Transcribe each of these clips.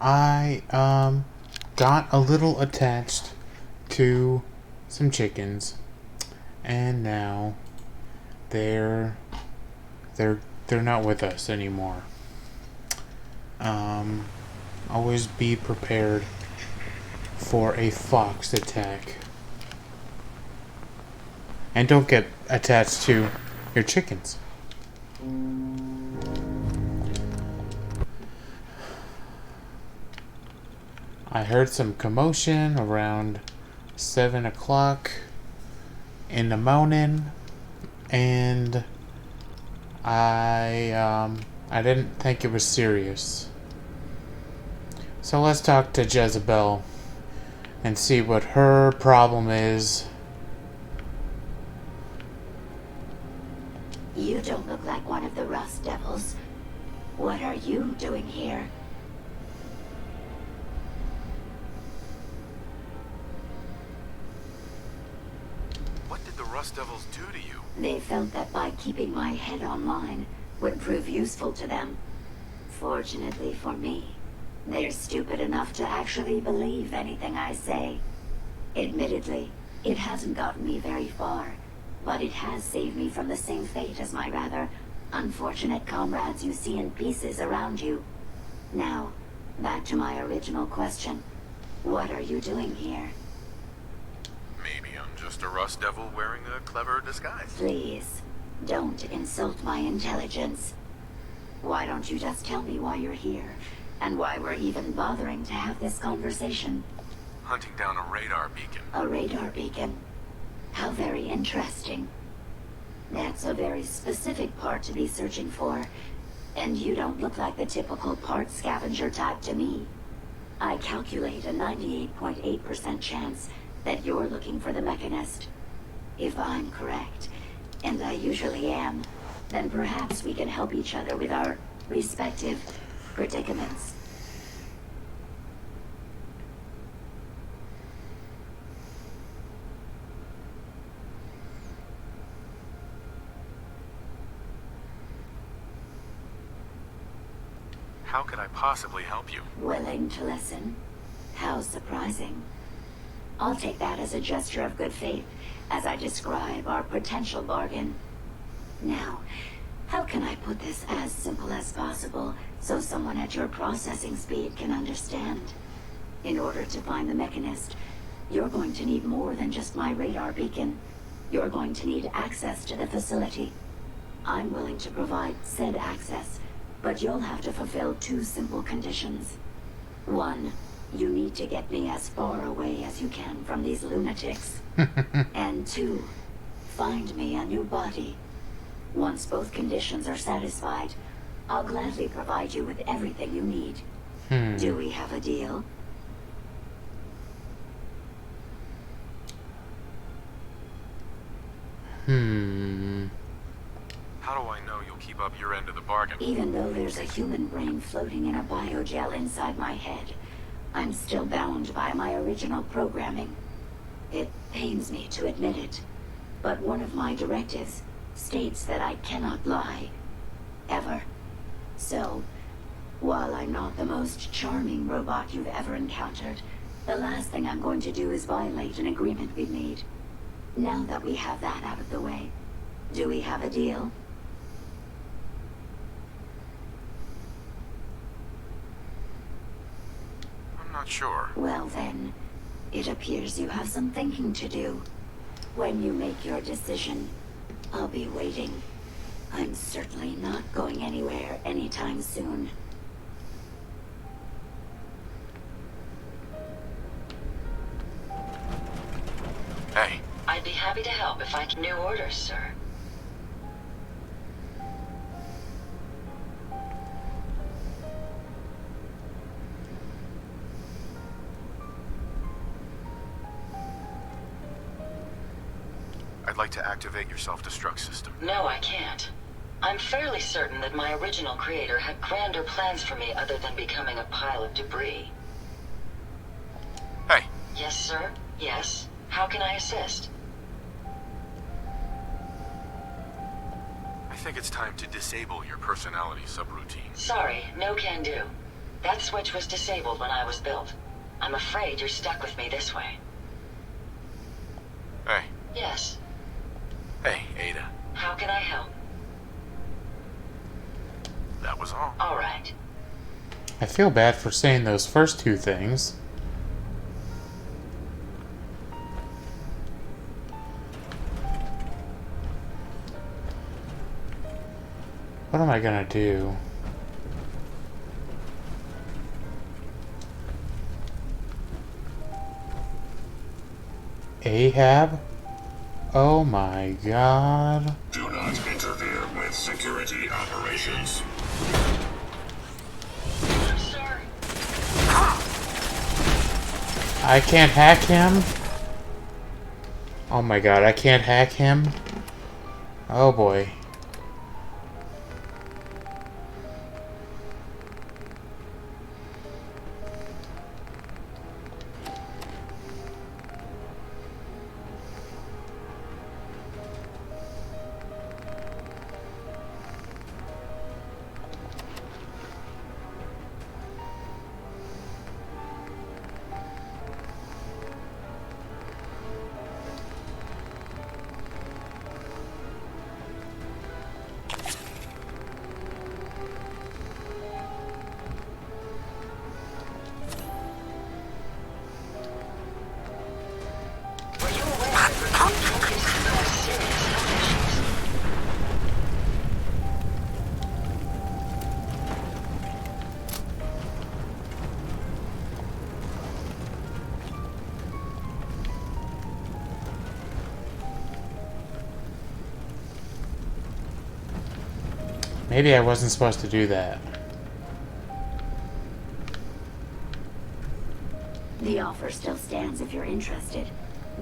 I got a little attached to some chickens, and now they're they're they're not with us anymore. Um, Always be prepared for a fox attack. And don't get attached to your chickens. I heard some commotion around 7 o'clock in the morning, and I didn't think it was serious. So let's talk to Jezebel and see what her problem is. You don't look like one of the rust devils. What are you doing here? What did the rust devils do to you? They felt that by keeping my head online would prove useful to them. Fortunately for me, they're stupid enough to actually believe anything I say. Admittedly, it hasn't gotten me very far, but it has saved me from the same fate as my rather unfortunate comrades you see in pieces around you. Now, back to my original question. What are you doing here? Maybe I'm just a rust devil wearing a clever disguise. Please, don't insult my intelligence. Why don't you just tell me why you're here, and why we're even bothering to have this conversation? Hunting down a radar beacon. A radar beacon? How very interesting. That's a very specific part to be searching for, and you don't look like the typical part scavenger type to me. I calculate a 98.8% chance that you're looking for the mechanist. If I'm correct, and I usually am, then perhaps we can help each other with our respective predicaments. How could I possibly help you? Willing to listen? How surprising. I'll take that as a gesture of good faith as I describe our potential bargain. Now, how can I put this as simple as possible so someone at your processing speed can understand? In order to find the mechanist, you're going to need more than just my radar beacon. You're going to need access to the facility. I'm willing to provide said access, but you'll have to fulfill two simple conditions. One, you need to get me as far away as you can from these lunatics. And two, find me a new body. Once both conditions are satisfied, I'll gladly provide you with everything you need. Do we have a deal? How do I know you'll keep up your end of the bargain? Even though there's a human brain floating in a biogel inside my head, I'm still bound by my original programming. It pains me to admit it, but one of my directives states that I cannot lie. Ever. So, while I'm not the most charming robot you've ever encountered, the last thing I'm going to do is violate an agreement we made. Now that we have that out of the way, do we have a deal? I'm not sure. Well then, it appears you have some thinking to do. When you make your decision, I'll be waiting. I'm certainly not going anywhere anytime soon. Hey, I'd be happy to help if I can. New orders, sir. I'd like to activate your self-destruct system. No, I can't. I'm fairly certain that my original creator had grander plans for me other than becoming a pile of debris. Hey, Yes, sir? Yes. How can I assist? I think it's time to disable your personality subroutine. Sorry, no can do. That switch was disabled when I was built. I'm afraid you're stuck with me this way. Hey. Yes. Hey, Ada. How can I help? That was all. All right. I feel bad for saying those first two things. What am I gonna do? Ahab? Oh my god. Do not interfere with security operations. I'm sorry. I can't hack him? Oh my god, I can't hack him? Oh boy. Were you aware that remote focus can cause serious health issues? Maybe I wasn't supposed to do that. The offer still stands if you're interested.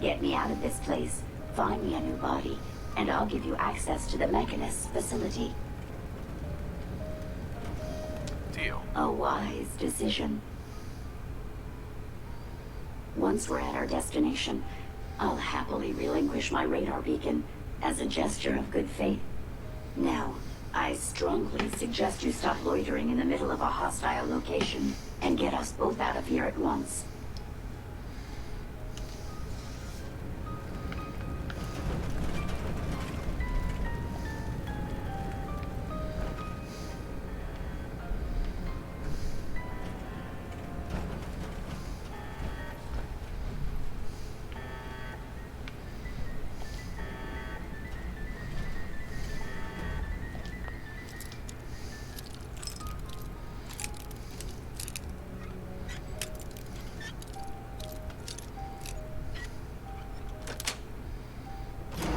Get me out of this place, find me a new body, and I'll give you access to the Mechanist's facility. Deal. A wise decision. Once we're at our destination, I'll happily relinquish my radar beacon as a gesture of good faith. Now, I strongly suggest you stop loitering in the middle of a hostile location and get us both out of here at once.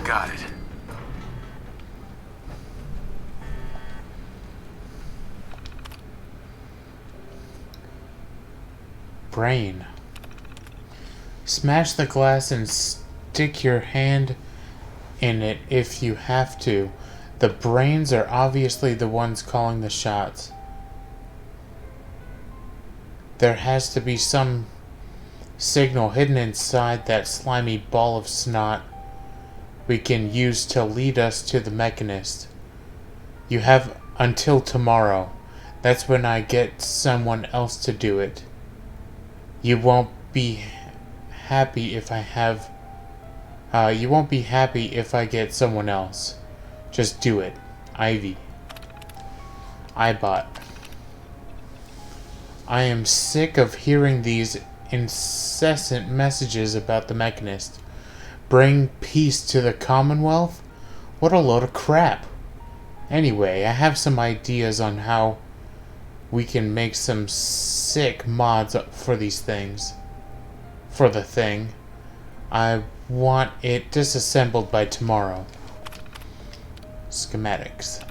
Got it. Brain. Smash the glass and stick your hand in it if you have to. The brains are obviously the ones calling the shots. There has to be some signal hidden inside that slimy ball of snot we can use to lead us to the Mechanist. You have until tomorrow. That's when I get someone else to do it. You won't be happy if I have... you won't be happy if I get someone else. Just do it. Ivy. iBot. I am sick of hearing these incessant messages about the Mechanist. Bring peace to the Commonwealth? What a load of crap. Anyway, I have some ideas on how we can make some sick mods for these things. For the thing. I want it disassembled by tomorrow. Schematics.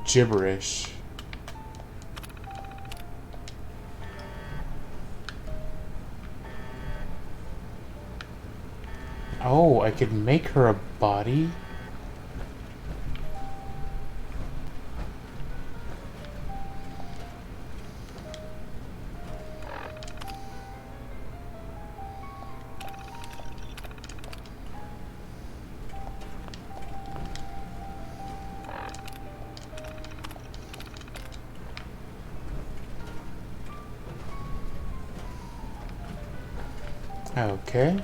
Gibberish. Oh, I could make her a body? Okay.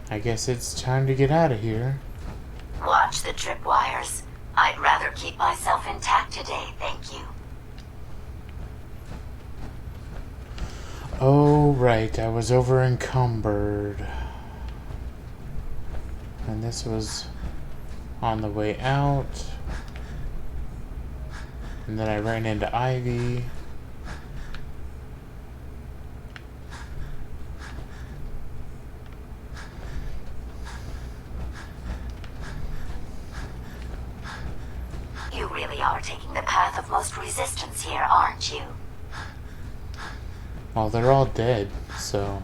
I guess it's time to get out of here. Watch the tripwires. I'd rather keep myself intact today, thank you. Oh, right. I was over encumbered. And this was on the way out. And then I ran into Ivy. You really are taking the path of most resistance here, aren't you? Well, they're all dead, so...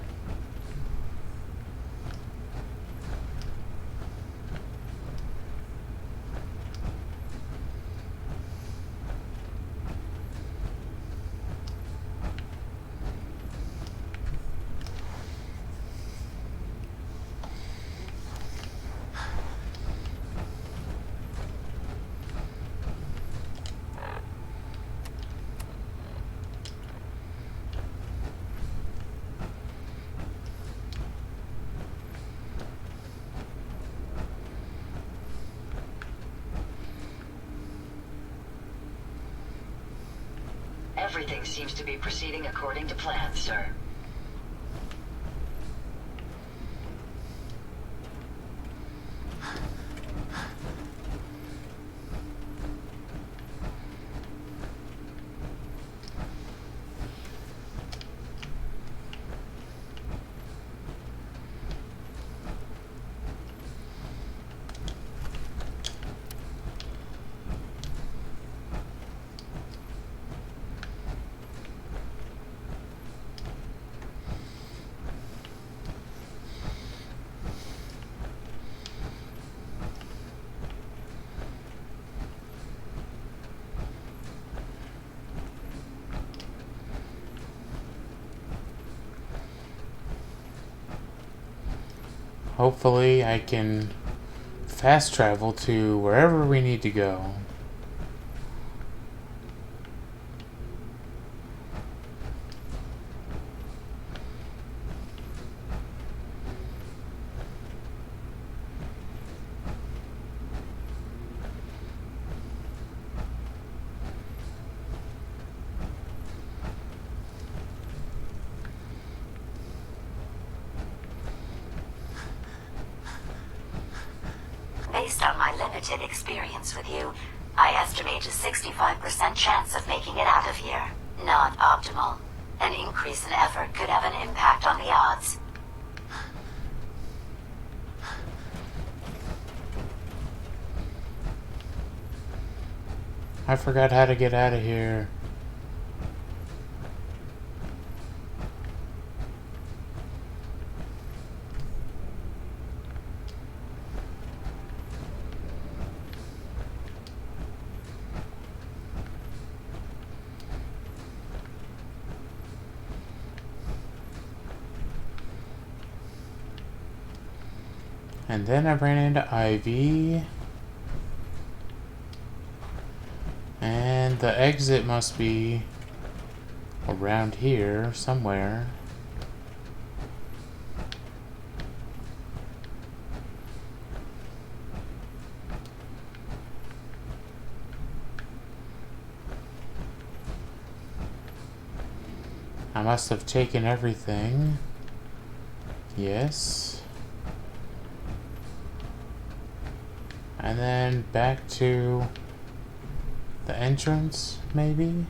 Everything seems to be proceeding according to plan, sir. Hopefully I can fast travel to wherever we need to go. Based on my limited experience with you, I estimate a 65% chance of making it out of here. Not optimal. An increase in effort could have an impact on the odds. I forgot how to get out of here. And then I ran into Ivy. And the exit must be around here somewhere. I must have taken everything. Yes. And then back to the entrance, maybe?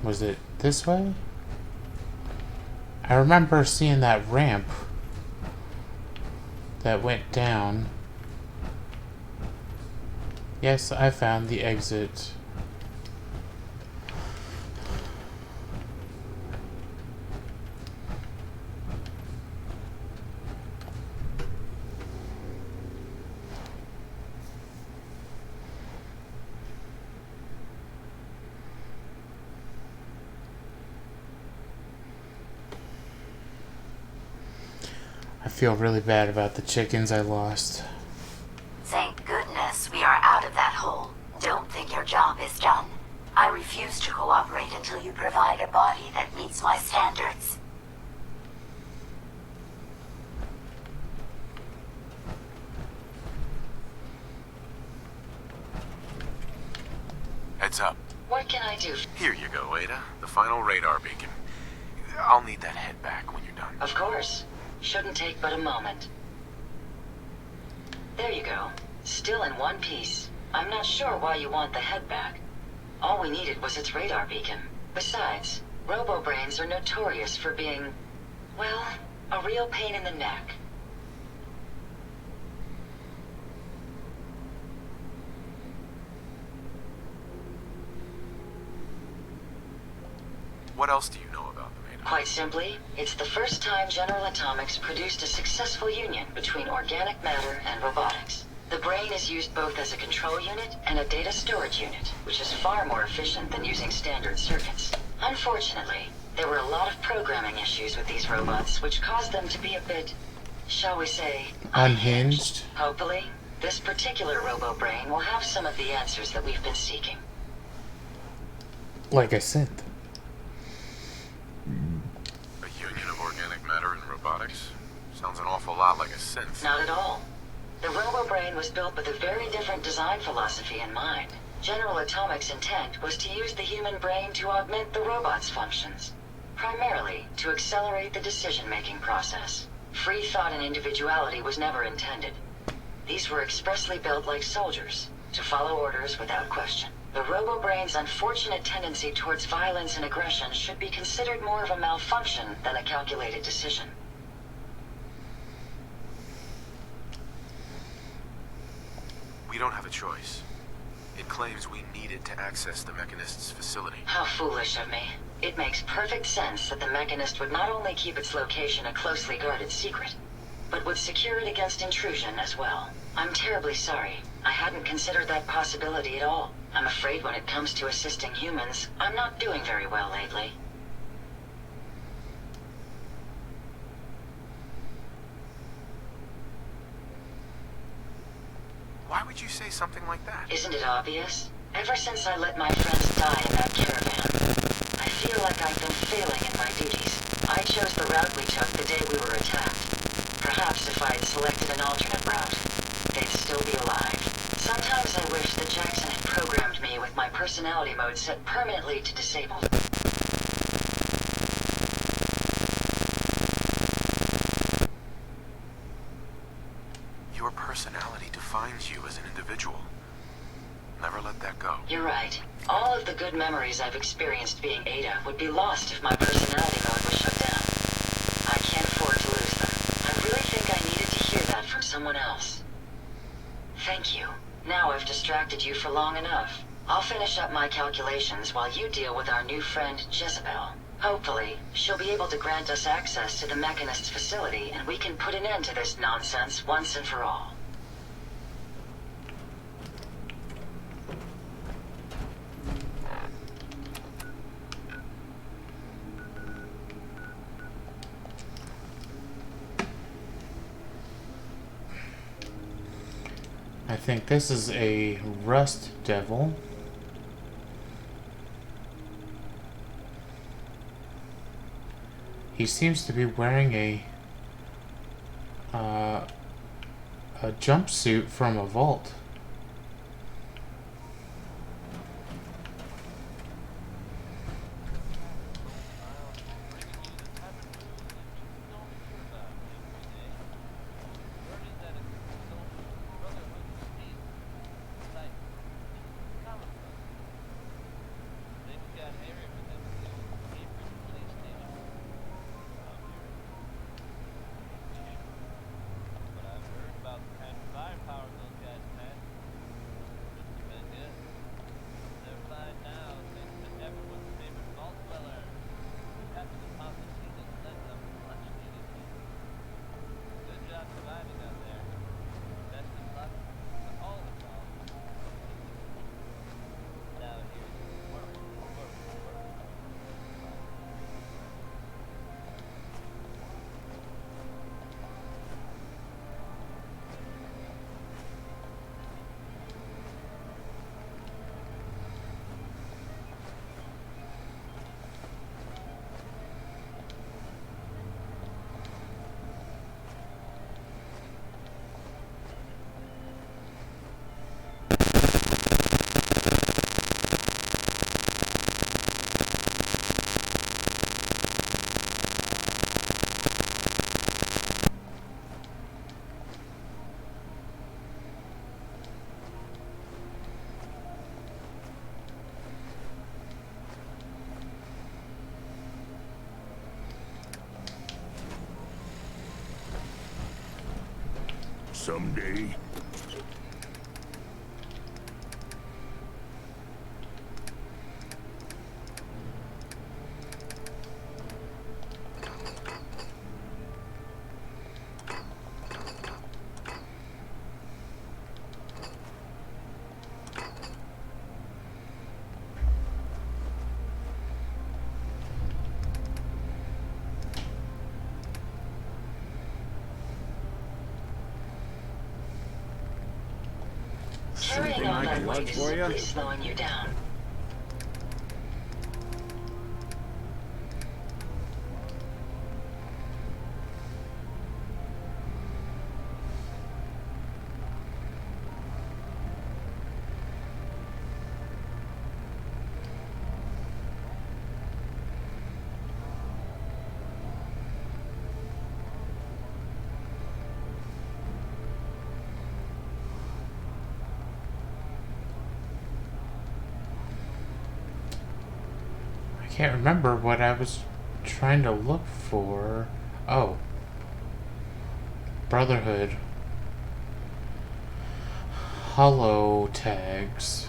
Was it this way? I remember seeing that ramp that went down. Yes, I found the exit. feel really bad about the chickens I lost. Thank goodness we are out of that hole. Don't think your job is done. I refuse to cooperate until you provide a body that meets my standards. Heads up. What can I do? Here you go, Ada. The final radar beacon. I'll need that head back when you're done. Of course. Shouldn't take but a moment. There you go. Still in one piece. I'm not sure why you want the head back. All we needed was its radar beacon. Besides, robo-brains are notorious for being, well, a real pain in the neck. What else do you know about them, Ada? Quite simply, it's the first time General Atomics produced a successful union between organic matter and robotics. The brain is used both as a control unit and a data storage unit, which is far more efficient than using standard circuits. Unfortunately, there were a lot of programming issues with these robots, which caused them to be a bit, shall we say, Unhinged? Hopefully, this particular robo-brain will have some of the answers that we've been seeking. Like I said. A union of organic matter and robotics? Sounds an awful lot like a synth. Not at all. The robo-brain was built with a very different design philosophy in mind. General Atomics' intent was to use the human brain to augment the robot's functions, primarily to accelerate the decision-making process. Free thought and individuality was never intended. These were expressly built like soldiers, to follow orders without question. The robo-brain's unfortunate tendency towards violence and aggression should be considered more of a malfunction than a calculated decision. We don't have a choice. It claims we needed to access the Mechanist's facility. How foolish of me. It makes perfect sense that the Mechanist would not only keep its location a closely guarded secret, but would secure it against intrusion as well. I'm terribly sorry. I hadn't considered that possibility at all. I'm afraid when it comes to assisting humans, I'm not doing very well lately. Why would you say something like that? Isn't it obvious? Ever since I let my friends die in that caravan, I feel like I've been failing in my duties. I chose the route we took the day we were attacked. Perhaps if I had selected an alternate route, they'd still be alive. Sometimes I wish that Jackson had programmed me with my personality mode set permanently to disabled. Your personality defines you as an individual. Never let that go. You're right. All of the good memories I've experienced being Ada would be lost if my personality mode was shut down. I can't afford to lose them. I really think I needed to hear that from someone else. Thank you. Now I've distracted you for long enough. I'll finish up my calculations while you deal with our new friend, Jezebel. Hopefully, she'll be able to grant us access to the Mechanist's facility and we can put an end to this nonsense once and for all. I think this is a rust devil. He seems to be wearing a jumpsuit from a vault. someday. Carrying on that weight is simply slowing you down. I can't remember what I was trying to look for. Oh. Brotherhood. Hollow tags.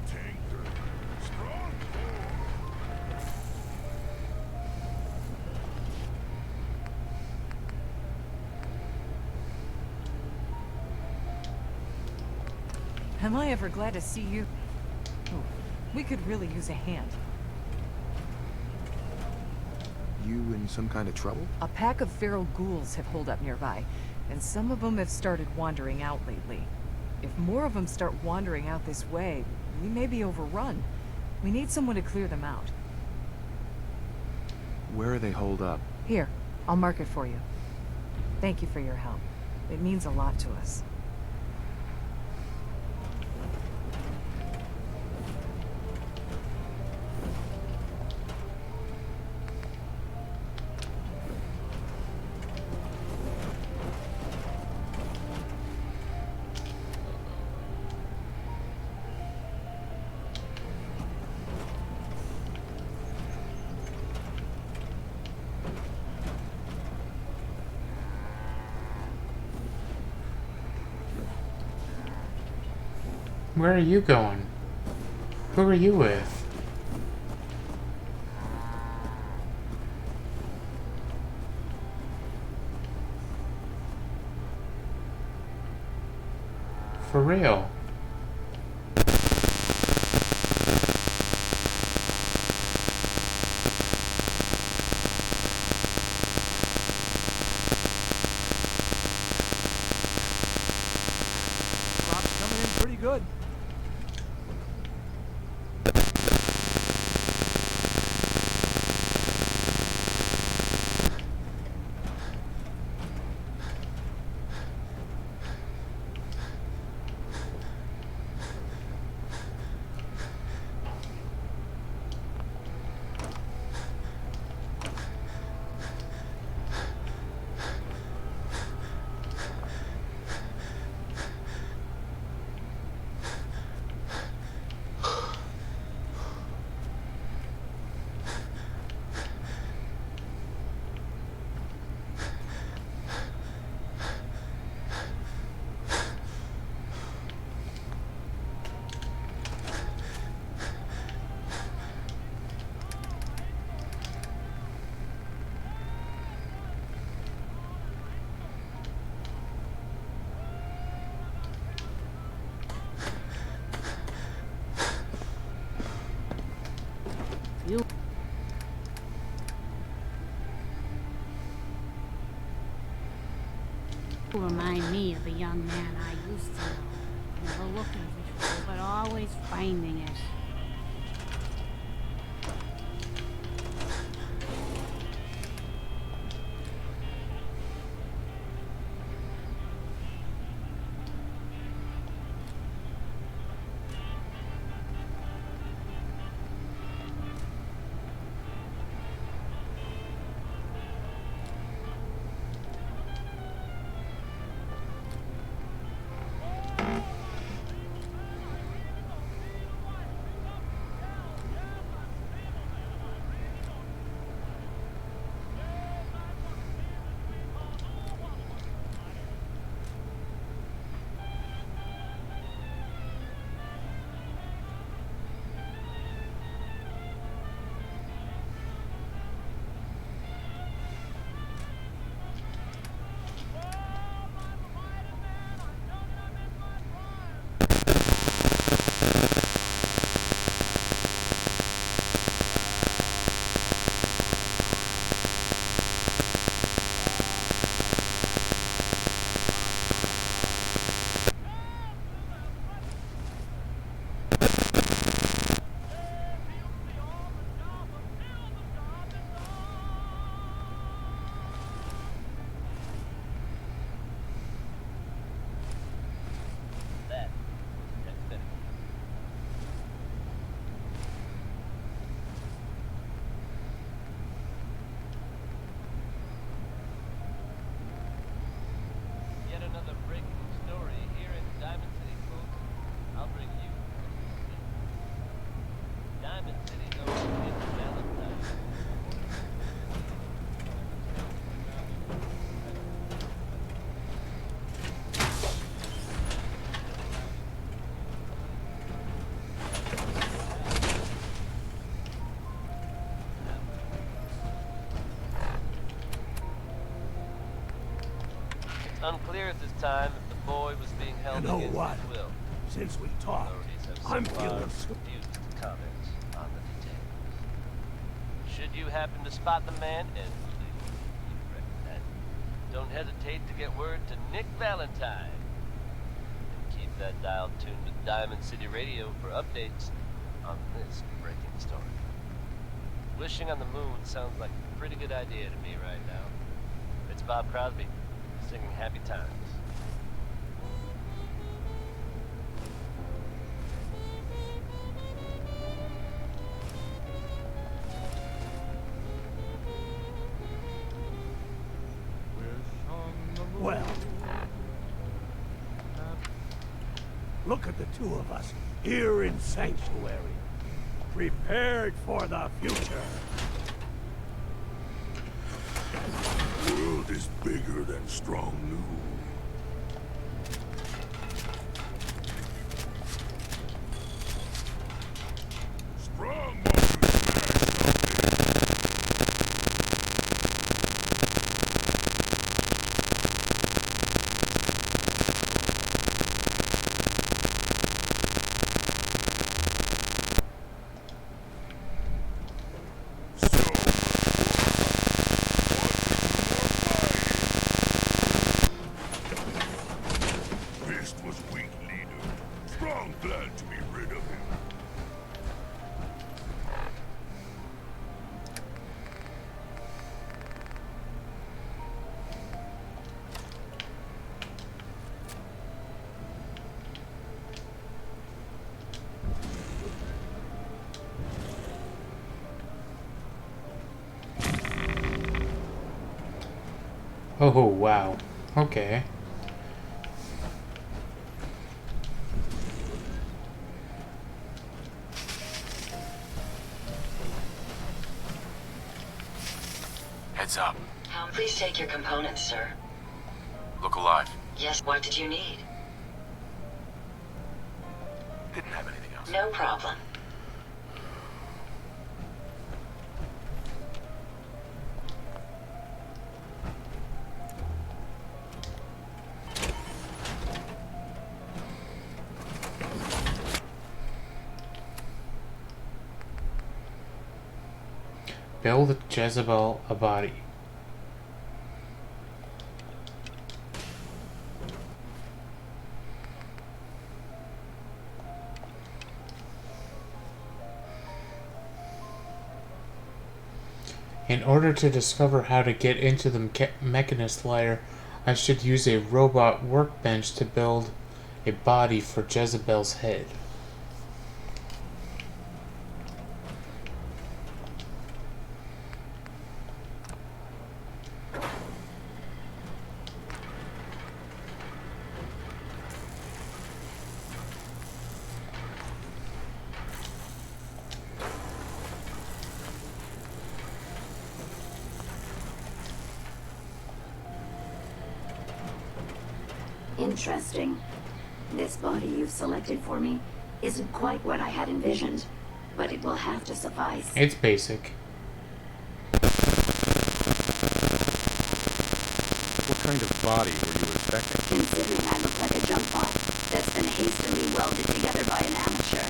Tanker. Strong. Am I ever glad to see you? Oh, we could really use a hand. You in some kind of trouble? A pack of feral ghouls have holed up nearby, and some of them have started wandering out lately. If more of them start wandering out this way, we may be overrun. We need someone to clear them out. Where are they holed up? Here, I'll mark it for you. Thank you for your help. It means a lot to us. Where are you going? Who are you with? For real. Crop's coming in pretty good. You remind me of a young man I used to know. Never looking for trouble, but always finding it. Unclear at this time if the boy was being held You know against what? his will. Since we talked, Authorities have so I'm far feeling refused to comment on the details. Should you happen to spot the man, and you recommend, don't hesitate to get word to Nick Valentine. And keep that dial tuned to Diamond City Radio for updates on this breaking story. Wishing on the moon sounds like a pretty good idea to me right now. It's Bob Crosby, singing Happy Times. well. Look at the two of us here in Sanctuary, prepared for the future. The world is bigger than strong new. Strong wants to Oh, wow. Okay. Heads up. Please take your components, sir. Look alive. Yes, what did you need? Didn't have anything else. No problem. Build Jezebel a body. In order to discover how to get into the mechanist layer, I should use a robot workbench to build a body for Jezebel's head. Interesting. This body you've selected for me isn't quite what I had envisioned, but it will have to suffice. It's basic. What kind of body were you expecting? Considering I look like a junk bot that's been hastily welded together by an amateur,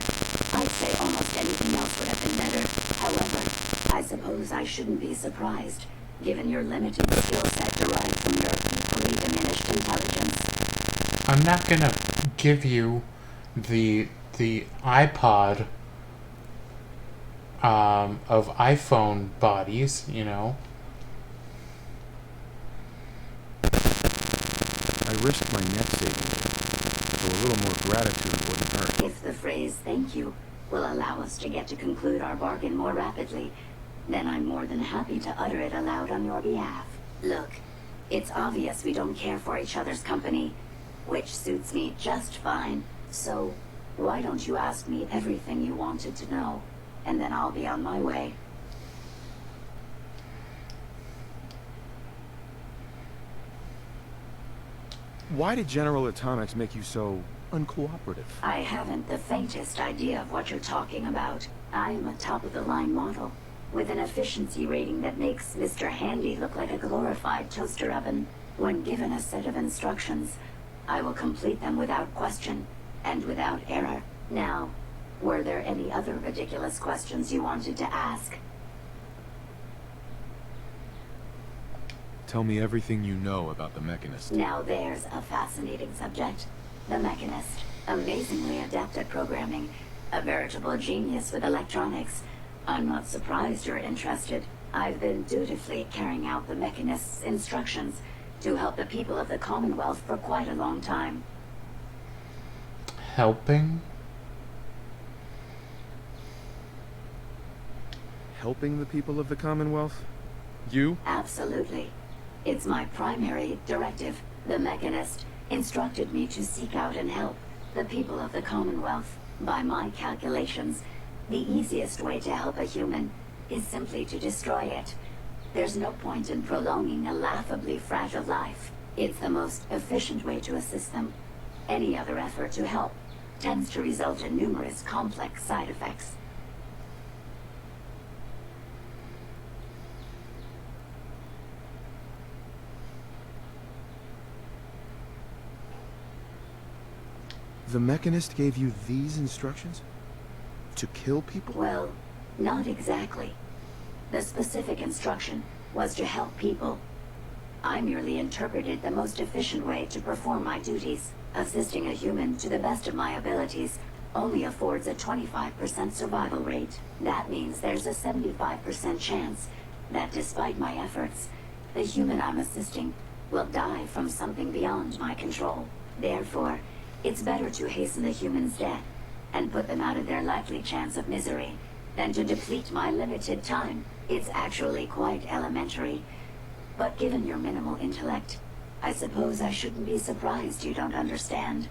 I'd say almost anything else would have been better. However, I suppose I shouldn't be surprised, given your limited skill set derived from your equally diminished intelligence. I'm not gonna give you the iPod of iPhone bodies, you know. I risked my net savings, so a little more gratitude wouldn't hurt. If the phrase "thank you" will allow us to get to conclude our bargain more rapidly, then I'm more than happy to utter it aloud on your behalf. Look, it's obvious we don't care for each other's company, which suits me just fine. So, why don't you ask me everything you wanted to know, and then I'll be on my way. Why did General Atomics make you so uncooperative? I haven't the faintest idea of what you're talking about. I'm a top-of-the-line model, with an efficiency rating that makes Mr. Handy look like a glorified toaster oven. When given a set of instructions, I will complete them without question, and without error. Now, were there any other ridiculous questions you wanted to ask? Tell me everything you know about the Mechanist. Now there's a fascinating subject. The Mechanist, amazingly adept at programming, a veritable genius with electronics. I'm not surprised you're interested. I've been dutifully carrying out the Mechanist's instructions to help the people of the Commonwealth for quite a long time. Helping? Helping the people of the Commonwealth? You? Absolutely. It's my primary directive. The Mechanist instructed me to seek out and help the people of the Commonwealth. By my calculations, the easiest way to help a human is simply to destroy it. There's no point in prolonging a laughably fragile life. It's the most efficient way to assist them. Any other effort to help tends to result in numerous complex side effects. The Mechanist gave you these instructions? To kill people? Well, not exactly. The specific instruction was to help people. I merely interpreted the most efficient way to perform my duties. Assisting a human to the best of my abilities only affords a 25% survival rate. That means there's a 75% chance that despite my efforts, the human I'm assisting will die from something beyond my control. Therefore, it's better to hasten the human's death and put them out of their likely chance of misery than to deplete my limited time. It's actually quite elementary. But given your minimal intellect, I suppose I shouldn't be surprised you don't understand.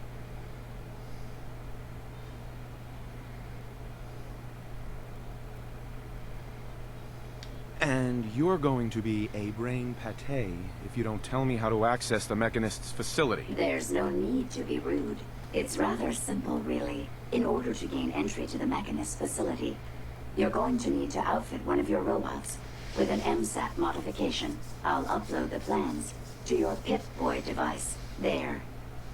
And you're going to be a brain pate if you don't tell me how to access the Mechanist's facility. There's no need to be rude. It's rather simple, really. In order to gain entry to the Mechanist facility, you're going to need to outfit one of your robots with an MSAT modification. I'll upload the plans to your Pip-Boy device. There.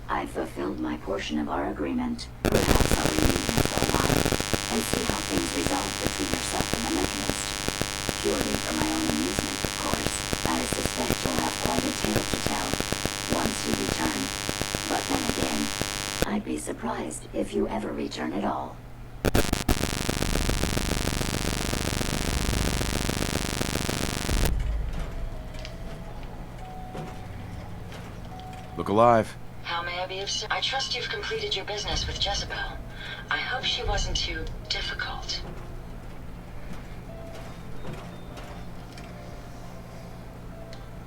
I've fulfilled my portion of our agreement. Perhaps I'll remain here for a while and see how things resolve between yourself and the Mechanist. purely for my own amusement, of course. I suspect you'll have quite a tale to tell once you return. But then again, I'd be surprised if you ever return at all. Look alive. How may I be of service? I trust you've completed your business with Jezebel. I hope she wasn't too difficult.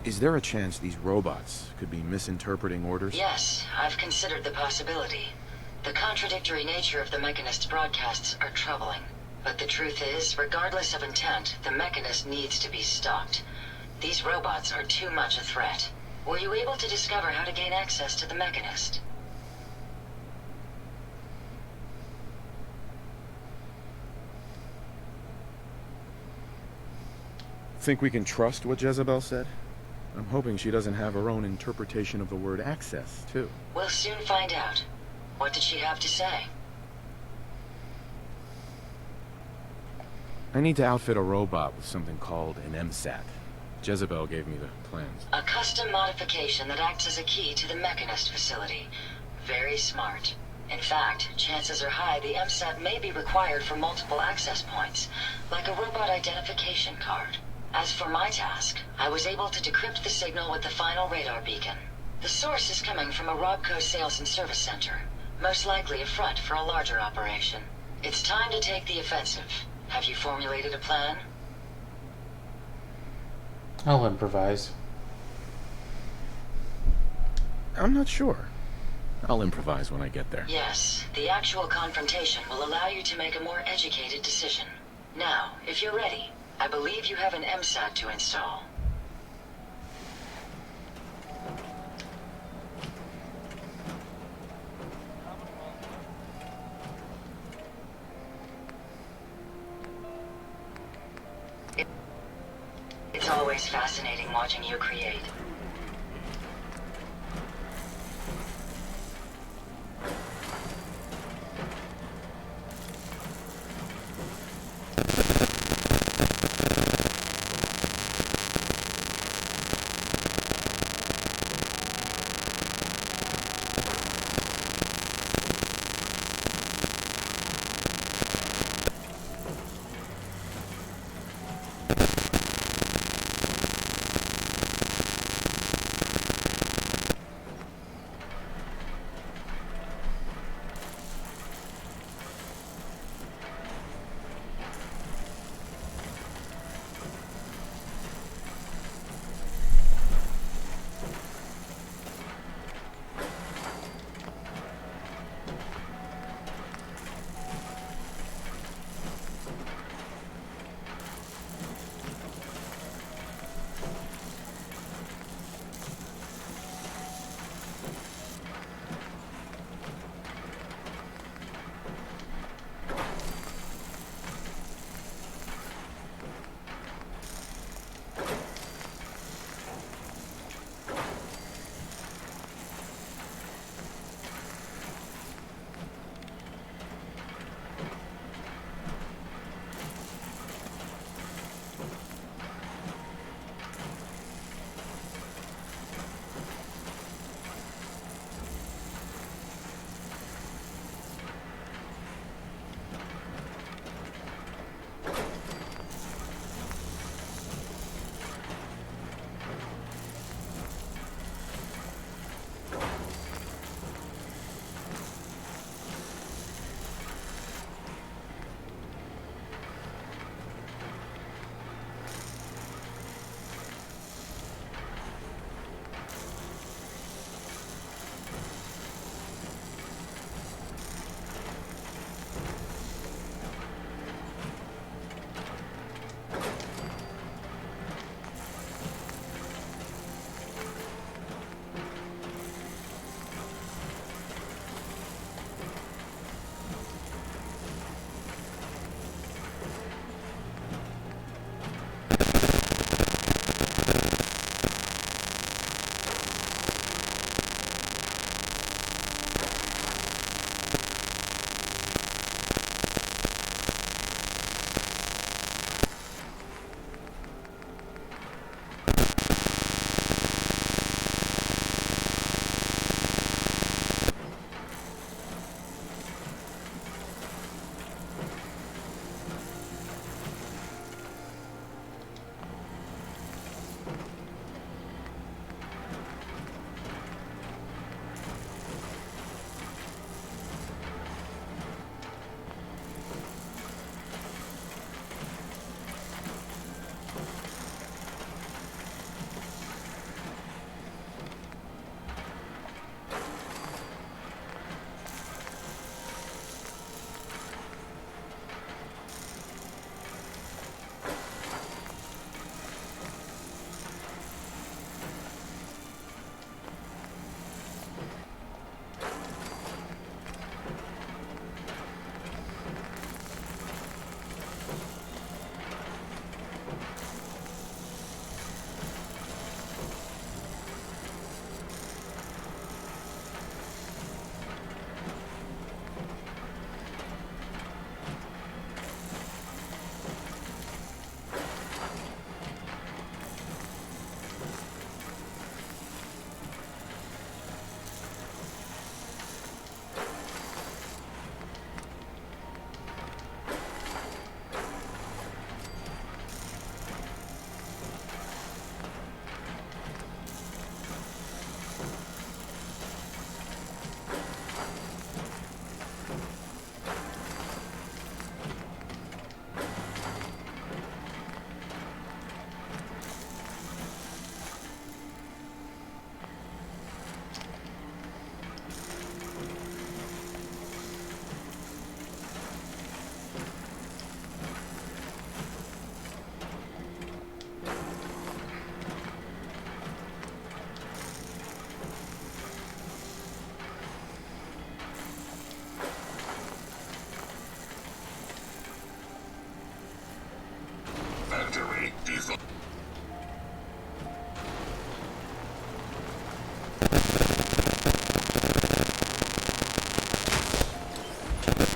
Is there a chance these robots could be misinterpreting orders? Yes, I've considered the possibility. The contradictory nature of the Mechanist's broadcasts are troubling. But the truth is, regardless of intent, the Mechanist needs to be stopped. These robots are too much a threat. Were you able to discover how to gain access to the Mechanist? Think we can trust what Jezebel said? I'm hoping she doesn't have her own interpretation of the word access, too. We'll soon find out. What did she have to say? I need to outfit a robot with something called an MSAT. Jezebel gave me the plans. A custom modification that acts as a key to the Mechanist facility. Very smart. In fact, chances are high the MSAT may be required for multiple access points, like a robot identification card. As for my task, I was able to decrypt the signal with the final radar beacon. The source is coming from a Robco sales and service center, most likely a front for a larger operation. It's time to take the offensive. Have you formulated a plan? I'll improvise. I'm not sure. I'll improvise when I get there. Yes, the actual confrontation will allow you to make a more educated decision. Now, if you're ready, I believe you have an MSAT to install. It's always fascinating watching you create.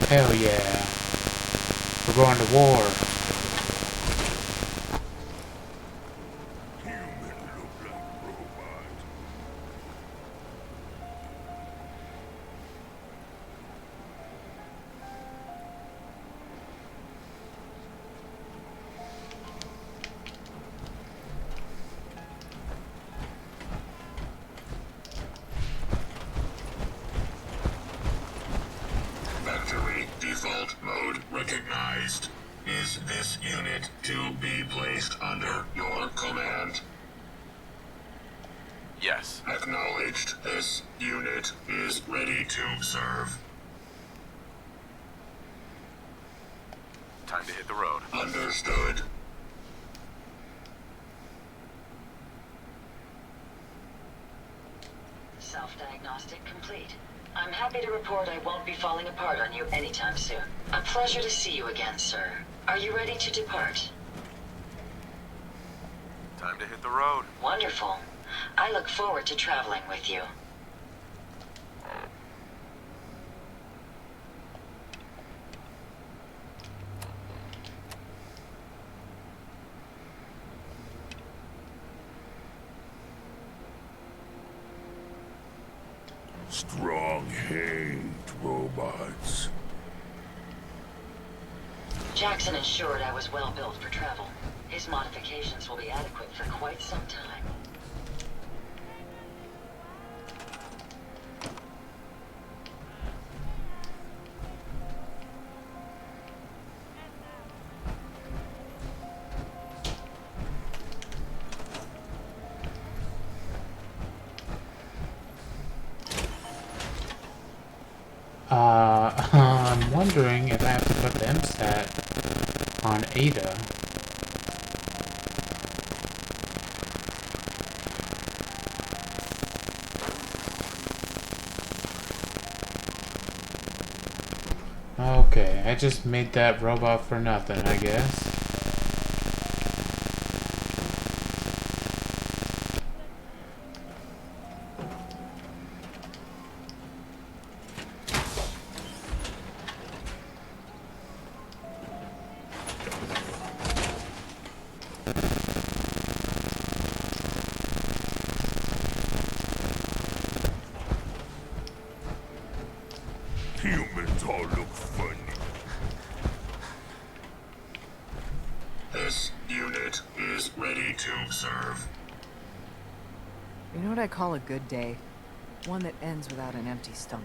Hell yeah. We're going to war. Human look like robot. Factory default mode recognized. Is this unit to be placed under your command? Yes. Acknowledged. This unit is ready to serve. Time to hit the road. Understood. Self-diagnostic complete. I'm happy to report I won't be falling apart on you anytime soon. A pleasure to see you again, sir. Are you ready to depart? Time to hit the road. Wonderful. I look forward to traveling with you. Strong hate robots. Jackson ensured I was well built for travel. His modifications will be adequate for quite some time. I'm wondering if I have to put the MStat on Ada. Okay, I just made that robot for nothing, I guess. Humans all look funny. This unit is ready to serve. You know what I call a good day? One that ends without an empty stomach.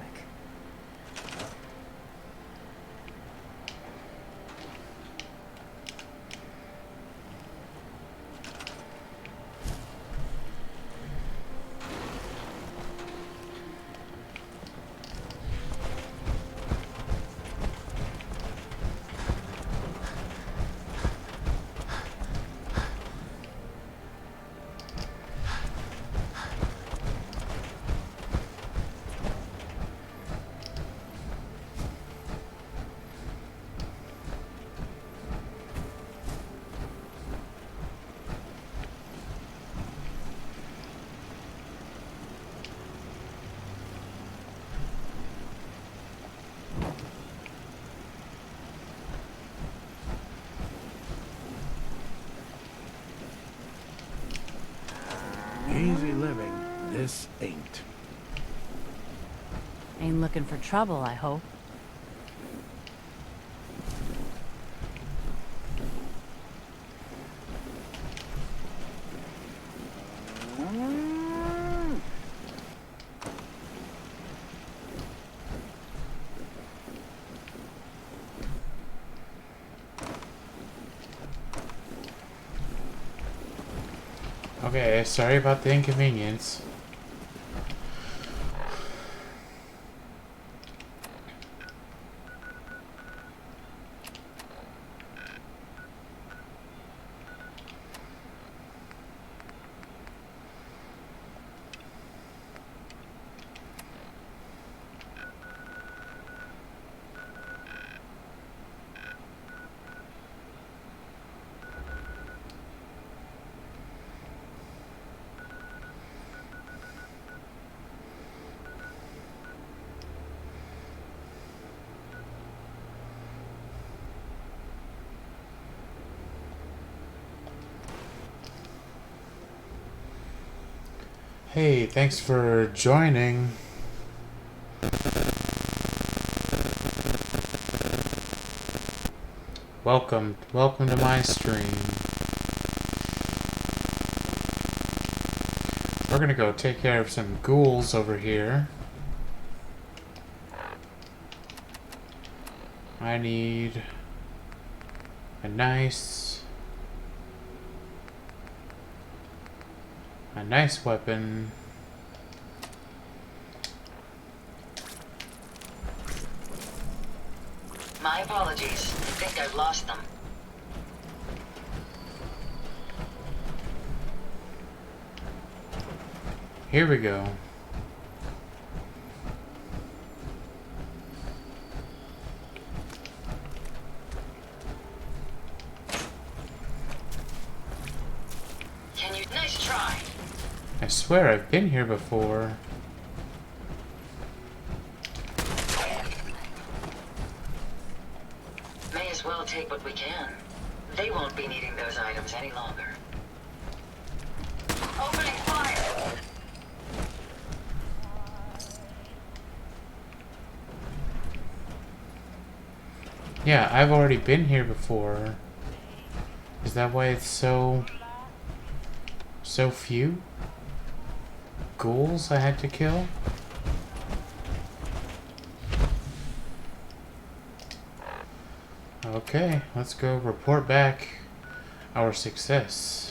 Easy living, this ain't. Ain't looking for trouble, I hope. Okay, sorry about the inconvenience. Hey, thanks for joining. Welcome to my stream. We're gonna go take care of some ghouls over here. I need a nice weapon. My apologies. I think I've lost them. Here we go. Can you? Nice try. I swear I've been here before. May as well take what we can. They won't be needing those items any longer. Opening fire! Yeah, I've already been here before. Is that why it's so few ghouls I had to kill? Okay, let's go report back our success.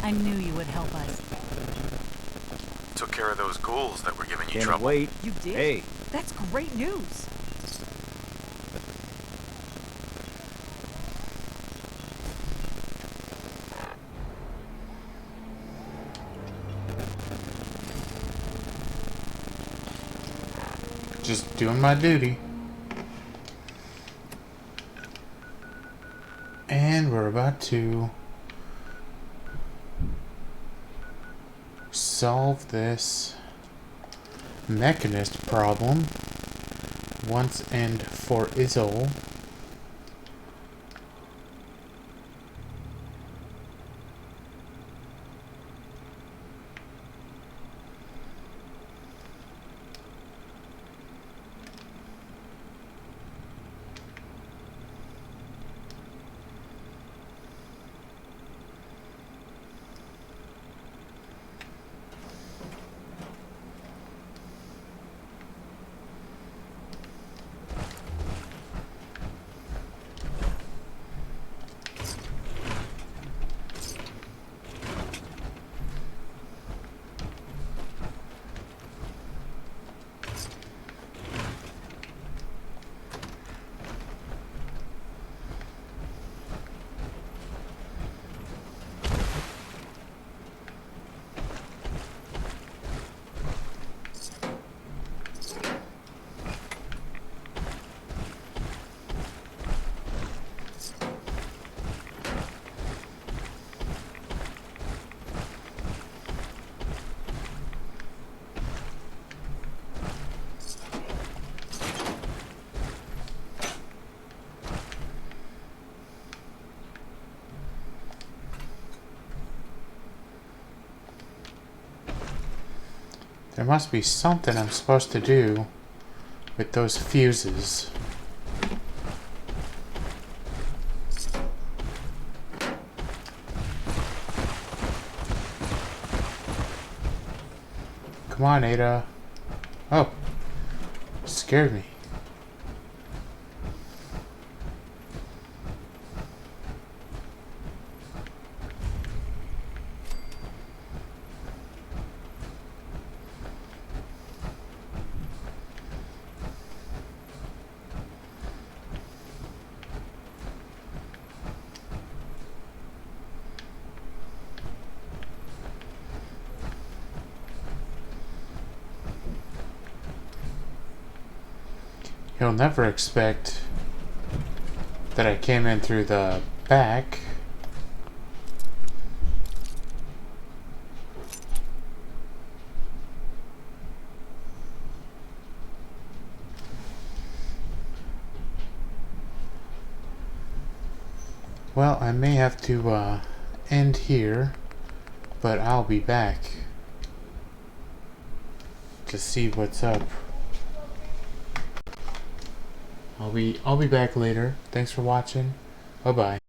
I knew you would help us. Took care of those ghouls that were giving you Can't trouble. wait. You did? Hey, That's great news. Just doing my duty. And we're about to solve this mechanist problem once and for all. There must be something I'm supposed to do with those fuses. Come on, Ada. Oh, scared me. He'll never expect that I came in through the back. Well, I may have to end here, but I'll be back to see what's up. I'll be back later. Thanks for watching. Bye-bye.